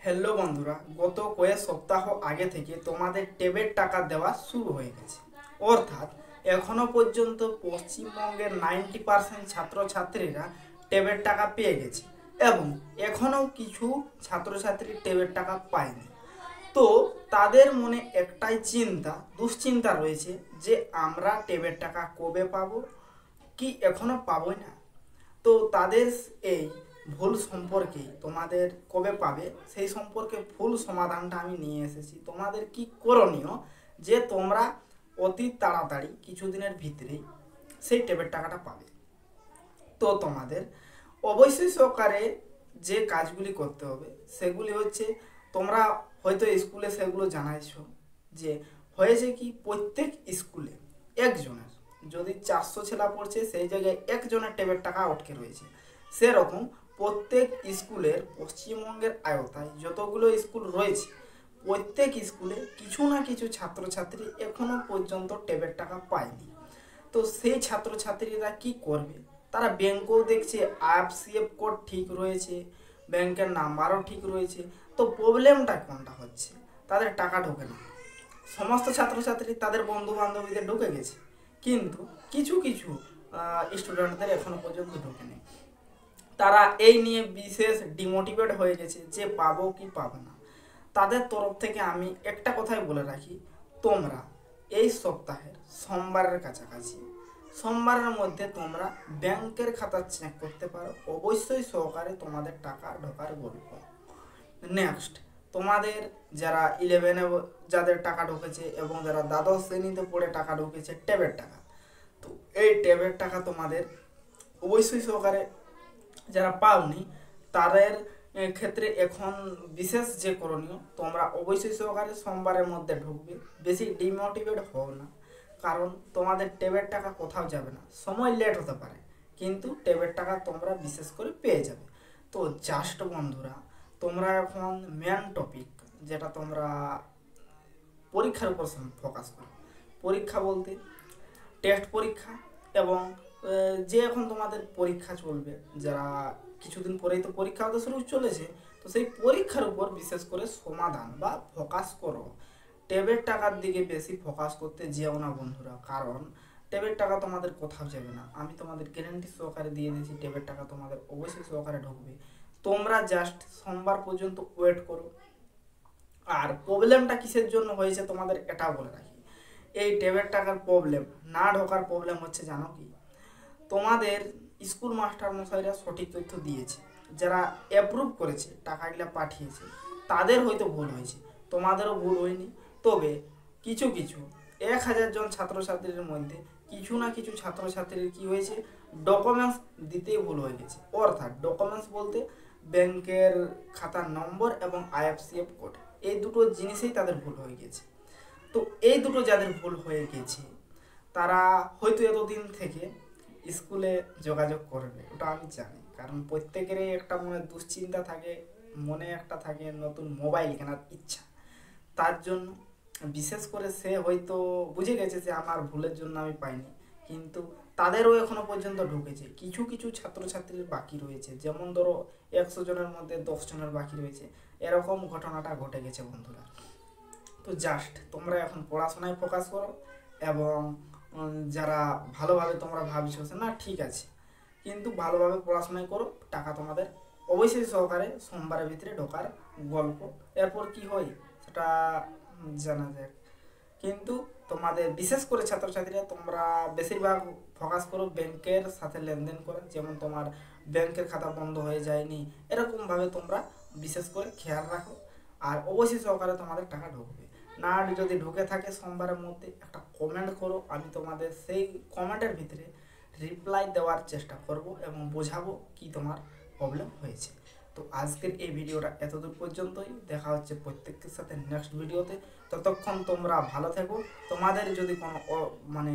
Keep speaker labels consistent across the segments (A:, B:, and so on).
A: Hello বন্ধুরা, গত কয়েক সপ্তাহ আগে থেকে তোমাদের ট্যাবের টাকা দেওয়া শুরু হয়ে গেছে। অর্থাৎ এখনো পর্যন্ত পশ্চিমবঙ্গের 90% ছাত্রছাত্রীরা ট্যাবের টাকা পেয়ে গেছে এবং এখনও কিছু ছাত্রছাত্রী ট্যাবের টাকা পায়নি। তো তাদের মনে একটাই দুশ্চিন্তা রয়েছে যে আমরা ট্যাবের টাকা কবে পাবো, কি এখনো পাবোই না। তো তাদের এই ভুল সম্পর্কে তোমাদের কবে পাবে সেই সম্পর্কে ভুল সমাধানটা আমি নিয়ে এসেছি। তোমাদের কি করণীয় যে তোমরা অতি তাড়াতাড়ি কিছুদিনের ভিতরেই সেই ট্যাবের টাকাটা পাবে। তো তোমাদের অবশ্যই সহকারে যে কাজগুলি করতে হবে সেগুলি হচ্ছে, তোমরা হয়তো স্কুলে সেগুলো জানাইছো যে হয়েছে কি প্রত্যেক স্কুলে একজনের, যদি 400 ছেলা পড়ছে সেই জায়গায় একজনের ট্যাবের টাকা আটকে রয়েছে। সেরকম প্রত্যেক স্কুলের পশ্চিমবঙ্গের আয়তায় যতগুলো স্কুল রয়েছে প্রত্যেক স্কুলে কিছু না কিছু ছাত্রছাত্রী এখনো পর্যন্ত ট্যাবের টাকা পায়নি। তো সেই ছাত্রছাত্রীরা কি করবে, তারা ব্যাংকেও দেখছে আইএফসিএফ কোড ঠিক রয়েছে, ব্যাংকের নাম্বারও ঠিক রয়েছে, তো প্রবলেমটা কোনটা হচ্ছে, তাদের টাকা ঢোকে না। সমস্ত ছাত্রছাত্রী তাদের বন্ধু বান্ধবীদের ঢুকে গেছে, কিন্তু কিছু কিছু স্টুডেন্টদের এখনো পর্যন্ত ঢোকেনি। তারা এই নিয়ে বিশেষ ডিমোটিভেট হয়ে গেছে যে পাবো কি পাবো না। তাদের তরফ থেকে আমি একটা কথাই বলে রাখি, তোমরা এই সপ্তাহের সোমবারের কাছাকাছি, সোমবারের মধ্যে তোমরা ব্যাংকের খাতা চেক করতে পারো, অবশ্যই সহকারে তোমাদের টাকা ঢোকার গল্প। নেক্সট, তোমাদের যারা 11-এ যাদের টাকা ঢুকেছে এবং যারা দ্বাদশ শ্রেণীতে পড়ে টাকা ঢুকেছে ট্যাবের টাকা, তো এই ট্যাবের টাকা তোমাদের অবশ্যই সহকারে যারা পাওনি তাদের ক্ষেত্রে এখন বিশেষ যে করণীয়, তোমরা অবশ্যই সহকারে সোমবারের মধ্যে ঢুকবে। বেশি ডিমোটিভেট হও না, কারণ তোমাদের ট্যাবের টাকা কোথাও যাবে না। সময় লেট হতে পারে কিন্তু ট্যাবের টাকা তোমরা বিশেষ করে পেয়ে যাবে। তো জাস্ট বন্ধুরা, তোমরা এখন মেন টপিক যেটা তোমরা পরীক্ষার উপর ফোকাস করো। পরীক্ষা বলতে টেস্ট পরীক্ষা এবং যে এখন তোমাদের পরীক্ষা চলবে, যারা কিছুদিন পরেই তো পরীক্ষা হতে শুরু চলেছে, তো সেই পরীক্ষার উপর বিশেষ করে সমাধান বা ফোকাস করো। ট্যাবের টাকার দিকে বেশি ফোকাস করতে যেও না বন্ধুরা, কারণ ট্যাবের টাকা তোমাদের কোথাও যাবে না। আমি তোমাদের গ্যারান্টি সহকারে দিয়ে দিয়েছি ট্যাবের টাকা তোমাদের অবশ্যই সহকারে ঢুকবে। তোমরা জাস্ট সোমবার পর্যন্ত ওয়েট করো। আর প্রবলেমটা কিসের জন্য হয়েছে তোমাদের এটাও বলে রাখি, এই ট্যাবের টাকার প্রবলেম না ঢোকার প্রবলেম হচ্ছে জানো কি, তোমাদের স্কুল মাস্টার মশাইরা সঠিক তথ্য দিয়েছে, যারা অ্যাপ্রুভ করেছে টাকাগুলো পাঠিয়েছে তাদের হয়তো ভুল হয়েছে, তোমাদেরও ভুল হয়নি। তবে কিছু কিছু 1000 জন ছাত্রছাত্রীর মধ্যে কিছু না কিছু ছাত্রছাত্রীর কি হয়েছে, ডকুমেন্টস দিতেই ভুল হয়ে গেছে। অর্থাৎ ডকুমেন্টস বলতে ব্যাংকের খাতার নম্বর এবং আইএফসিএফ কোড, এই দুটো জিনিসেই তাদের ভুল হয়ে গেছে। তো এই দুটো যাদের ভুল হয়ে গেছে তারা হয়তো এতদিন থেকে স্কুলে যোগাযোগ করবে, ওটা আমি জানি, কারণ প্রত্যেকেরই একটা মনে দুশ্চিন্তা থাকে, মনে একটা থাকে নতুন মোবাইল কেনার ইচ্ছা। তার জন্য বিশেষ করে সে হয়তো বুঝে গেছে যে আমার ভুলের জন্য আমি পাইনি, কিন্তু তাদেরও এখনো পর্যন্ত ঢুকেছে। কিছু কিছু ছাত্রছাত্রীর বাকি রয়েছে, যেমন ধরো 100 জনের মধ্যে 10 জনের বাকি রয়েছে, এরকম ঘটনাটা ঘটে গেছে বন্ধুরা। তো জাস্ট তোমরা এখন পড়াশোনায় ফোকাস করো এবং যারা ভালোভাবে তোমরা ভাবছো না ঠিক আছে, কিন্তু ভালোভাবে পড়াশোনায় করো, টাকা তোমাদের অবশ্যই সহকারে সোমবারের ভিতরে ঢোকার গল্প। এরপর কি হয় সেটা জানা যাক, কিন্তু তোমাদের বিশেষ করে ছাত্রছাত্রীরা তোমরা বেশিরভাগ ফোকাস করো ব্যাংকের সাথে লেনদেন করে, যেমন তোমার ব্যাংকের খাতা বন্ধ হয়ে যায়নি এরকমভাবে তোমরা বিশেষ করে খেয়াল রাখো। আর অবশ্যই সহকারে তোমাদের টাকা ঢুকবে। না যদি ঢুকে থাকে সোমবারের মধ্যে একটা কমেন্ট করো, আমি তোমাদের সেই কমেন্টের ভিতরে রিপ্লাই দেওয়ার চেষ্টা করব এবং বোঝাবো কি তোমার প্রবলেম হয়েছে। তো আজকের এই ভিডিওটা এতদূর পর্যন্তই, দেখা হচ্ছে প্রত্যেকের সাথে নেক্সট ভিডিওতে। ততক্ষণ তোমরা ভালো থেকো। তোমাদের যদি কোনো মানে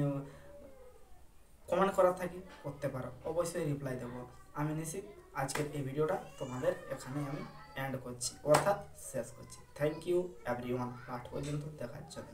A: কমেন্ট করার থাকে করতে পারো, অবশ্যই রিপ্লাই দেবো আমি নিশ্চিত। আজকের এই ভিডিওটা তোমাদের এখানে আমি এন্ড করছি, অর্থাৎ শেষ করছি। থ্যাংক ইউ এভরিওয়ান, লাস্ট পর্যন্ত দেখার জন্য।